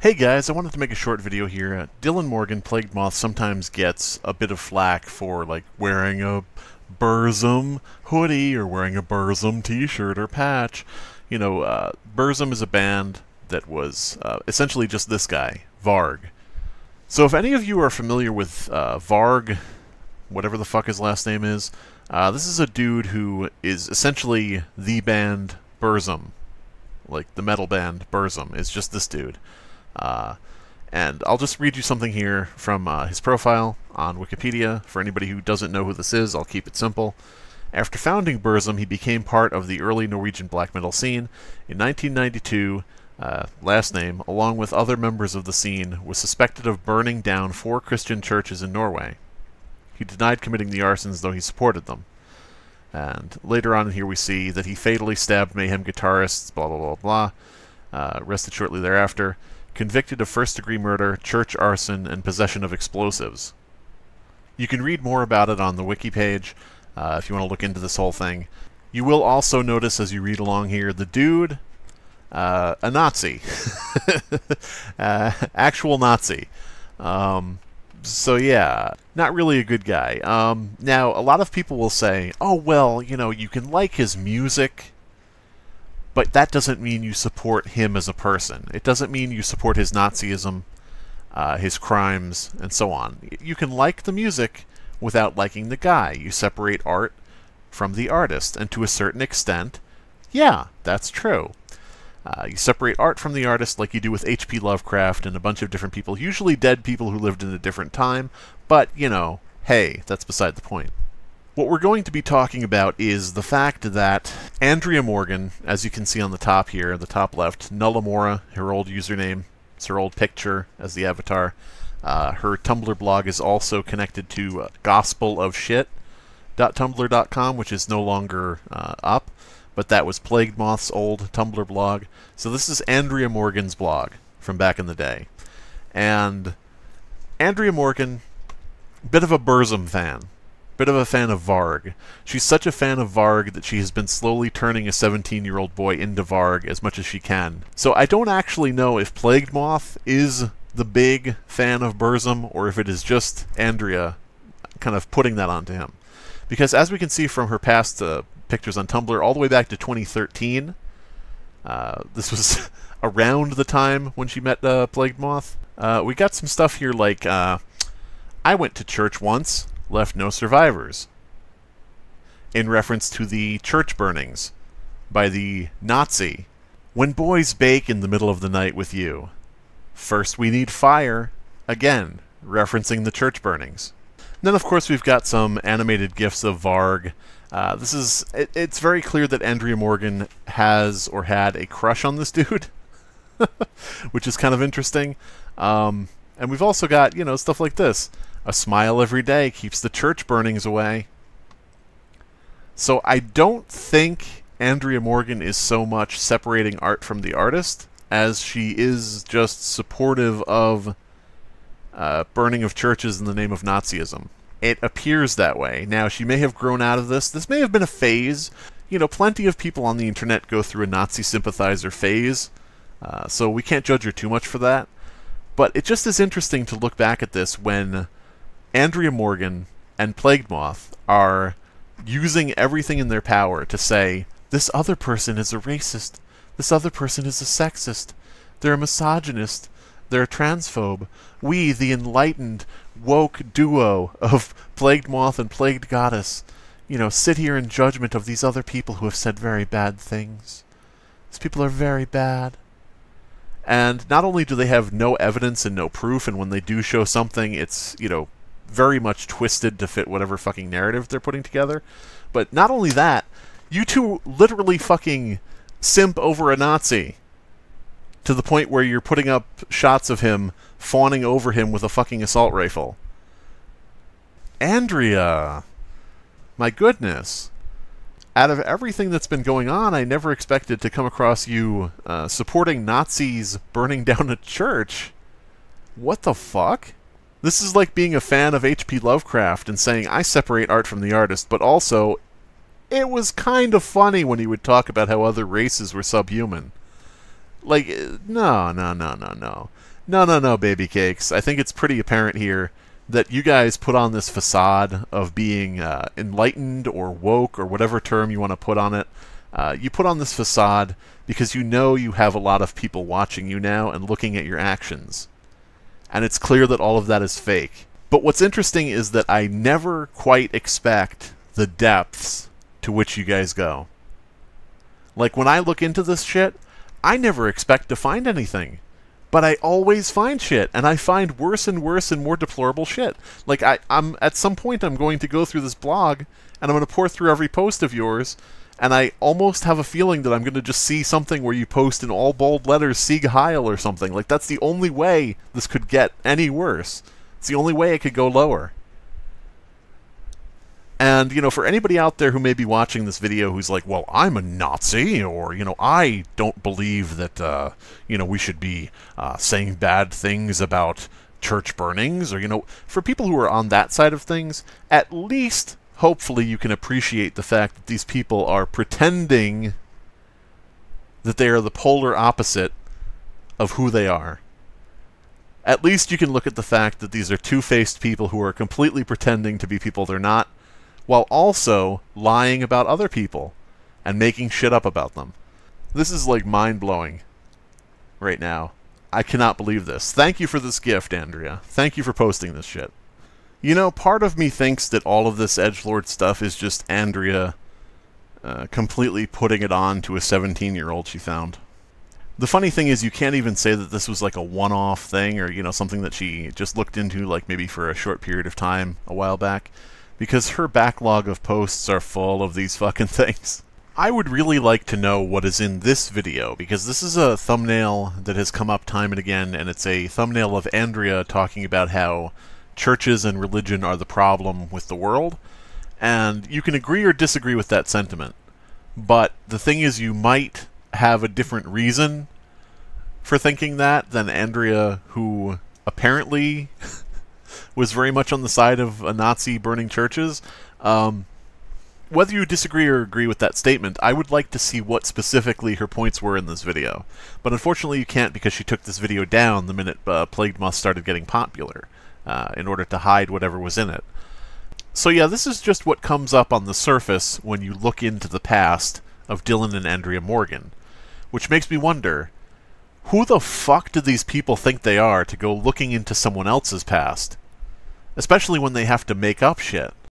Hey guys, I wanted to make a short video here. Dylan Morgan, Plagued Moth, sometimes gets a bit of flack for like wearing a Burzum hoodie or wearing a Burzum t-shirt or patch. You know, Burzum is a band that was essentially just this guy, Varg. So if any of you are familiar with Varg, whatever the fuck his last name is, this is a dude who is essentially the band Burzum. Like the metal band Burzum is just this dude. And I'll just read you something here from his profile on Wikipedia. For anybody who doesn't know who this is, I'll keep it simple. After founding Burzum, he became part of the early Norwegian black metal scene. In 1992, last name, along with other members of the scene, was suspected of burning down 4 Christian churches in Norway. He denied committing the arsons, though he supported them. And later on here we see that he fatally stabbed Mayhem guitarists, blah blah blah blah, arrested shortly thereafter. Convicted of first-degree murder, church arson, and possession of explosives. You can read more about it on the wiki page if you want to look into this whole thing. You will also notice as you read along here, the dude, a Nazi. Actual Nazi. So yeah, not really a good guy. Now, a lot of people will say, oh well, you know, you can like his music, but that doesn't mean you support him as a person. It doesn't mean you support his Nazism, his crimes, and so on. You can like the music without liking the guy. You separate art from the artist, and to a certain extent, yeah, that's true. You separate art from the artist like you do with H.P. Lovecraft and a bunch of different people, usually dead people who lived in a different time, but, you know, hey, that's beside the point. What we're going to be talking about is the fact that Andrea Morgan, as you can see on the top here, the top left, Nullamora, her old username, it's her old picture as the avatar. Her Tumblr blog is also connected to gospelofshit.tumblr.com, which is no longer up, but that was Plagued Moth's old Tumblr blog. So this is Andrea Morgan's blog from back in the day. And Andrea Morgan, bit of a Burzum fan. Bit of a fan of Varg. She's such a fan of Varg that she has been slowly turning a 17-year-old boy into Varg as much as she can. So I don't actually know if Plagued Moth is the big fan of Burzum, or if it is just Andrea kind of putting that onto him. Because as we can see from her past pictures on Tumblr, all the way back to 2013, this was around the time when she met Plagued Moth, we got some stuff here like, I went to church once, left no survivors, in reference to the church burnings by the Nazi. When boys bake in the middle of the night with you, first we need fire, again, referencing the church burnings. And then of course we've got some animated GIFs of Varg. It's very clear that Andrea Morgan has or had a crush on this dude, which is kind of interesting. And we've also got, you know, stuff like this. A smile every day keeps the church burnings away. So I don't think Andrea Morgan is so much separating art from the artist as she is just supportive of burning of churches in the name of Nazism. It appears that way. Now, she may have grown out of this. This may have been a phase. You know, plenty of people on the internet go through a Nazi sympathizer phase, so we can't judge her too much for that. But it just is interesting to look back at this when Andrea Morgan and Plagued Moth are using everything in their power to say, this other person is a racist, this other person is a sexist, they're a misogynist, they're a transphobe. We, the enlightened, woke duo of Plagued Moth and Plagued Goddess, you know, sit here in judgment of these other people who have said very bad things. These people are very bad. And not only do they have no evidence and no proof, and when they do show something, it's, you know, very much twisted to fit whatever fucking narrative they're putting together. But not only that, you two literally fucking simp over a Nazi to the point where you're putting up shots of him fawning over him with a fucking assault rifle. Andrea! My goodness. Out of everything that's been going on, I never expected to come across you supporting Nazis burning down a church. What the fuck? This is like being a fan of H.P. Lovecraft and saying, I separate art from the artist, but also, it was kind of funny when he would talk about how other races were subhuman. Like, no. No, no, no, baby cakes. I think it's pretty apparent here that you guys put on this facade of being enlightened or woke or whatever term you want to put on it. You put on this facade because you know you have a lot of people watching you now and looking at your actions. And it's clear that all of that is fake. But what's interesting is that I never quite expect the depths to which you guys go. Like, when I look into this shit, I never expect to find anything. But I always find shit, and I find worse and worse and more deplorable shit. Like, I'm at some point I'm going to go through this blog, and I'm going to pour through every post of yours, and I almost have a feeling that I'm going to just see something where you post in all bold letters Sieg Heil or something. Like, that's the only way this could get any worse. It's the only way it could go lower. And, you know, for anybody out there who may be watching this video who's like, well, I'm a Nazi, or, you know, I don't believe that, you know, we should be saying bad things about church burnings, or, you know, for people who are on that side of things, at least, hopefully, you can appreciate the fact that these people are pretending that they are the polar opposite of who they are. At least you can look at the fact that these are two-faced people who are completely pretending to be people they're not, while also lying about other people and making shit up about them. This is, like, mind-blowing right now. I cannot believe this. Thank you for this gift, Andrea. Thank you for posting this shit. You know, part of me thinks that all of this edgelord stuff is just Andrea completely putting it on to a 17-year-old she found. The funny thing is, you can't even say that this was like a one-off thing, or, you know, something that she just looked into, like, maybe for a short period of time a while back, because her backlog of posts are full of these fucking things. I would really like to know what is in this video, because this is a thumbnail that has come up time and again, and it's a thumbnail of Andrea talking about how churches and religion are the problem with the world, and you can agree or disagree with that sentiment. But the thing is, you might have a different reason for thinking that than Andrea, who apparently was very much on the side of a Nazi burning churches. Whether you disagree or agree with that statement, I would like to see what specifically her points were in this video. But unfortunately you can't, because she took this video down the minute Plagued Moth started getting popular, in order to hide whatever was in it. So yeah, this is just what comes up on the surface when you look into the past of Dylan and Andrea Morgan. Which makes me wonder, who the fuck do these people think they are to go looking into someone else's past? Especially when they have to make up shit.